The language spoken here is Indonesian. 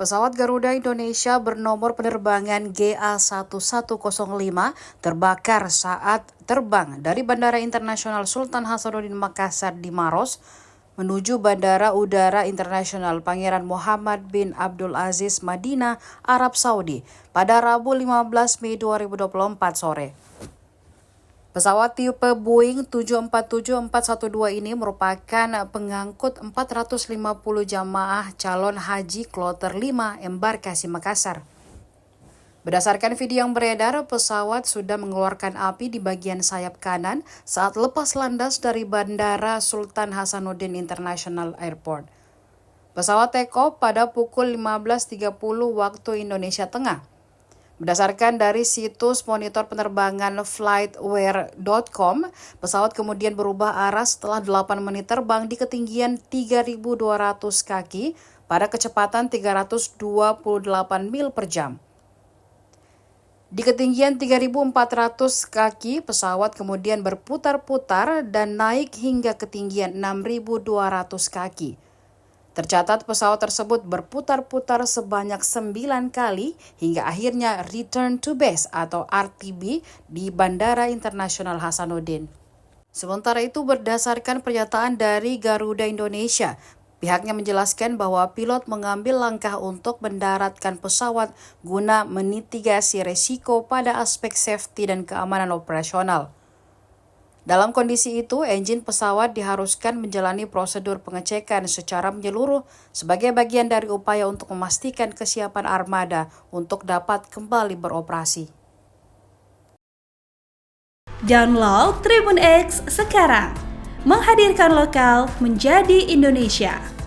Pesawat Garuda Indonesia bernomor penerbangan GA1105 terbakar saat terbang dari Bandara Internasional Sultan Hasanuddin Makassar di Maros menuju Bandara Udara Internasional Pangeran Muhammad bin Abdul Aziz Madinah, Arab Saudi pada Rabu 15 Mei 2024 sore. Pesawat tipe Boeing 747-412 ini merupakan pengangkut 450 jamaah calon haji kloter 5 embarkasi Makassar. Berdasarkan video yang beredar, pesawat sudah mengeluarkan api di bagian sayap kanan saat lepas landas dari Bandara Sultan Hasanuddin International Airport. Pesawat take off pada pukul 15.30 waktu Indonesia Tengah. Berdasarkan dari situs monitor penerbangan flightware.com, pesawat kemudian berubah arah setelah 8 menit terbang di ketinggian 3.200 kaki pada kecepatan 328 mil per jam. Di ketinggian 3.400 kaki, pesawat kemudian berputar-putar dan naik hingga ketinggian 6.200 kaki. Tercatat pesawat tersebut berputar-putar sebanyak 9 kali hingga akhirnya return to base atau RTB di Bandara Internasional Hasanuddin. Sementara itu, berdasarkan pernyataan dari Garuda Indonesia, pihaknya menjelaskan bahwa pilot mengambil langkah untuk mendaratkan pesawat guna memitigasi resiko pada aspek safety dan keamanan operasional. Dalam kondisi itu, engine pesawat diharuskan menjalani prosedur pengecekan secara menyeluruh sebagai bagian dari upaya untuk memastikan kesiapan armada untuk dapat kembali beroperasi. Download Tribun X sekarang, menghadirkan lokal menjadi Indonesia.